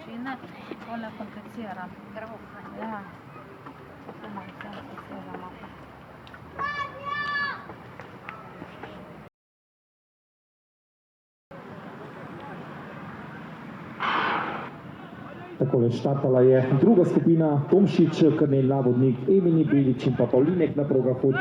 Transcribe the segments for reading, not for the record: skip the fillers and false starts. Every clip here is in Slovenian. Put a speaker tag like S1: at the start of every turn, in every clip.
S1: višine, to ne komplicira. Ja, tako malo se kompliciramo.
S2: Takole štartala je druga skupina, Tomšič, Krnel Navodnik, Emini Belič in pa Pavlinek na progahod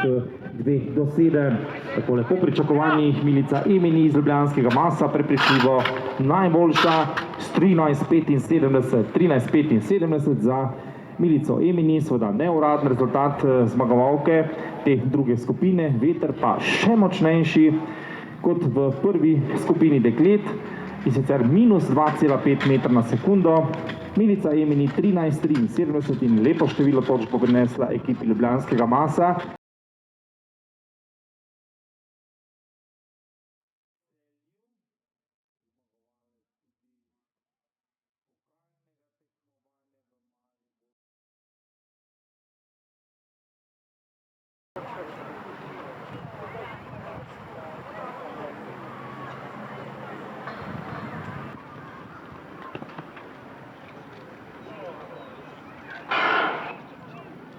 S2: 2 do 7. Takole po pričakovanjih Milica Emini iz Ljubljanskega Masa prepričljivo najboljša s 13.75. 13.75 za Milico Emini, seveda neuradni rezultat zmagovalke te druge skupine, veter pa še močnejši kot v prvi skupini deklet, in sicer minus 2,5 metra na sekundo. Milica Emini 13.73 in lepo število točk bo prinesla ekipi Ljubljanskega Masa.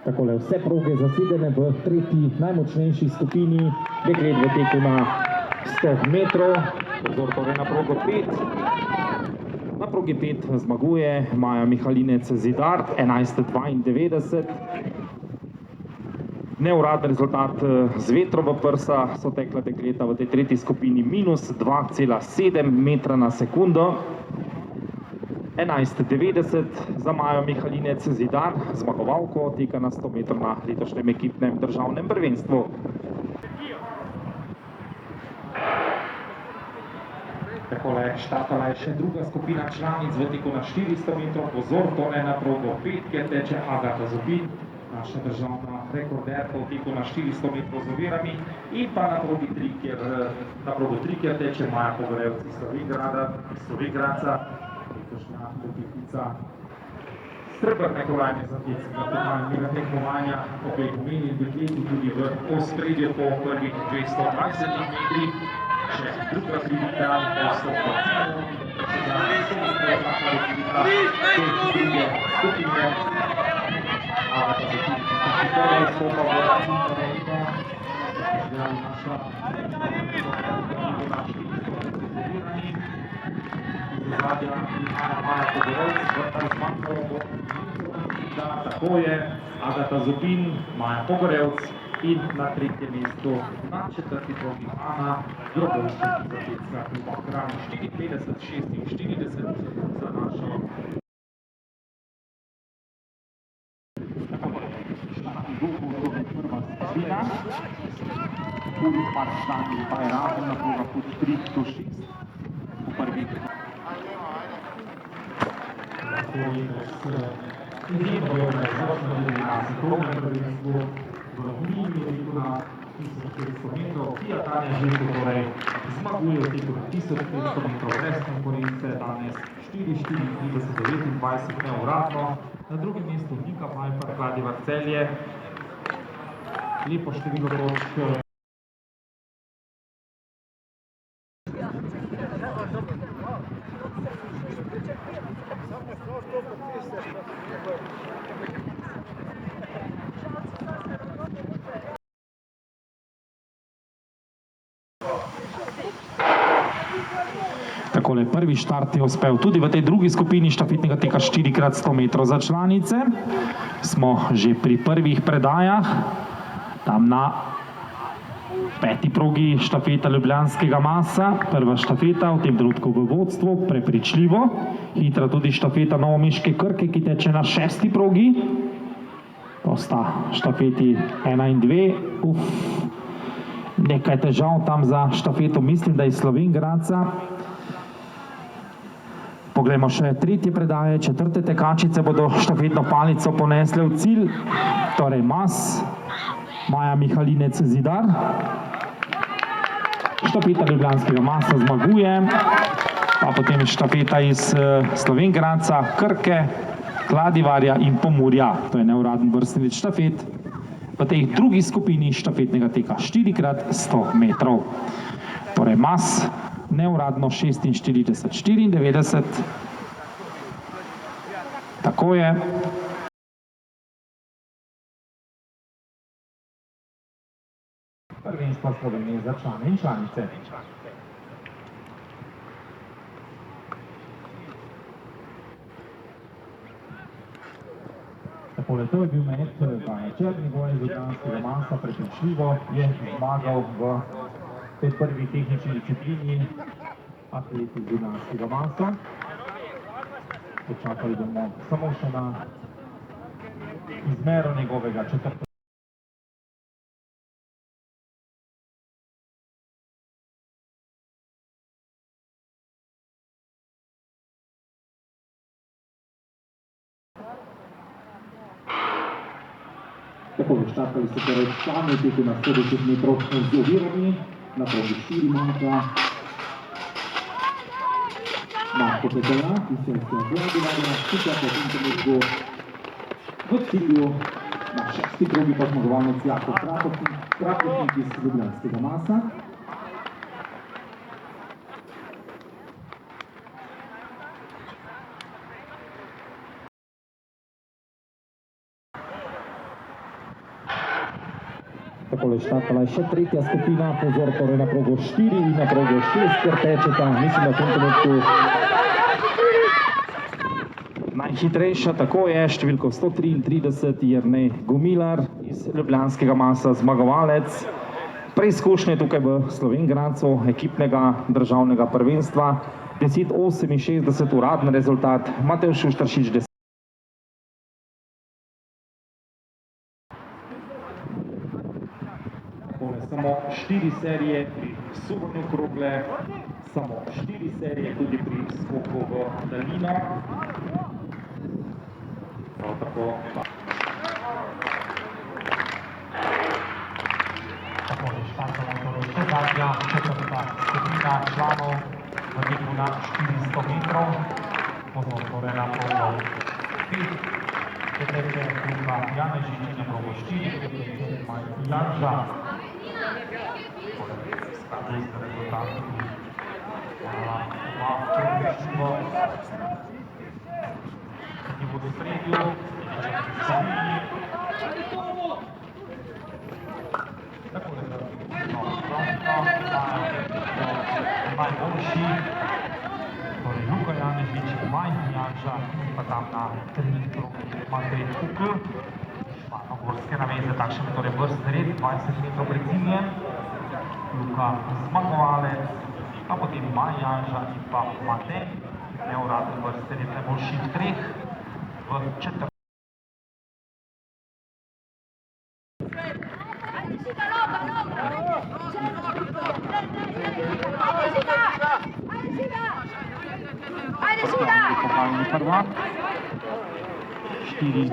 S2: Takole vse proge zasedene v tretji najmočnejši skupini, deklet v teku na 100 metrov, pozor torej na progo 5. Na progi 5 zmaguje Maja Mihalinec Zidar, 11.92. Neuradni rezultat z vetro v prsa so tekla dekleta v tej tretji skupini minus 2,7 metra na sekundo. 11.90 za Majo Mihalinec Zidar, zmagovalko teka na 100 metrov na letošnjem ekipnem državnem prvenstvu. Takole štartala je še druga skupina članic v teku na 400 metrov, pozor, tole na progo 5, kjer teče Agata Zupin, naša državna rekorderka v teku na 400 metrov z ovirami, in pa na progi 3, kjer teče Maja Pogorevc iz Slovenjgradca, letošnja potekica srebrne kolajne za tekmovalnega tekmovanja, obeh omenjenih dekletov tudi v ospredju po prvih 220 metrih. Še druga prilika, postop po cilju, za druge skupine. Agata Zupin, ki prva izstopa v cilju rejka, naša zadnja Maja Pogorevc, vrta zmanjkalo bo, da tako je Agata Zupin, Maja Pogorevc in na tretje mesto na četrti progi Ana Grobovšek iz atletskega kluba Kranj, 54.46 za našo. Prva skupina, tudi par člani pa je razen na proga pod 3 do 6 v prvi. Zmaguje v teku na 1500 metrov brez konkurence, danes 4.34.29 neuradno. Na drugem mestu Nika Pfeiffer, Kladivar Celje, lepo število točk. Takole prvi štart je uspel tudi v tej drugi skupini štafetnega teka 4x100 metrov za članice. Smo že pri prvih predajah, tam na 5. progi štafeta Ljubljanskega Masa. Prva štafeta v tem trenutku v vodstvu, prepričljivo. Hitra tudi štafeta Novomeške Krke, ki teče na 6. progi. To sta štafeti 1 in 2. Nekaj težav tam za štafeto, mislim, da iz Slovenjgradca. Poglejmo še tretje predaje, četrte tekačice bodo štafetno palico ponesle v cilj, torej Mas, Maja Mihalinec Zidar. Štafeta Ljubljanskega Masa zmaguje, pa potem štafeta iz Slovenjgradca, Krke, Kladivarja in Pomurja. To je neuradni vrstni red štafet v tej drugi skupini štafetnega teka 4x100 metrov. Torej Mas, neuradno 46.94. Tako je. Prvenstva Slovenije za člane in članice. Takole, to je bil met Vanja Černigoj iz Ljubljanskega Masa, prepričljivo je zmagal v tej prvi tehnični disciplini atlet iz Ljubljanskega Masa. Počakali bomo samo še na izmero njegovega četrtega. Tako, štartali so torej člani, teki na 110 metrov z ovirami, na progi 4 manjka. Marko Petela, ki se je zgledala, tukaj po tem trenutku v cilju na 6. progi pa zmagovalec Jakov Krakovnik iz Ljubljanskega Masa. Takole štartala je še tretja skupina, pozor torej na progo 4 in na progo 6, ker tečeta, mislim, da v tem trenutku najhitrejša, tako je, številko 133, Jernej Gumilar iz Ljubljanskega Masa, zmagovalec preizkušnje tukaj v Slovenj Gradcu ekipnega državnega prvenstva, 10:68 uradni rezultat, Matevž Šuštaršič 10. Samo 4 serije pri suvanju krogle, samo 4 serije tudi pri skoku v daljino. Prav tako. Tako je štartala torej še zadnja četrta skupina članov v teku na 400 metrov. Pozor torej na progo 5, teče kluba Janežič na progo 4, Janža. Ki bodo v sredju, tako da najboljši, torej Luka Janežič, Maj Janža, pa tam na 3 progi Matej Kukl, španogorske naveze, takšen torej vrstni red, 20 metrov pred ciljem, Luka zmagovalec, pa potem Maj Janža in pa Matej, neuradni vrstni red najboljših 3 v četrtem. Pokalni prvak, 4:0,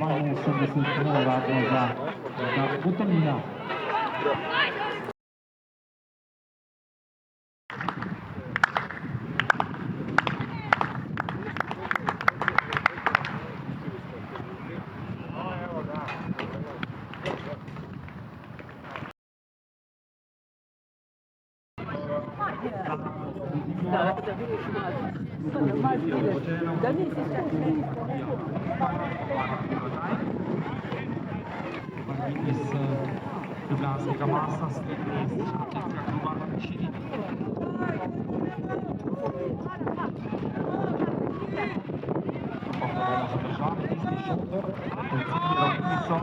S2: 82 neuradno za Butamina. Iz Ljubljanskega Masa, spletni iz atletskega kluba na višini. Bomo zadržali tisti šotor, po cilji ravnico.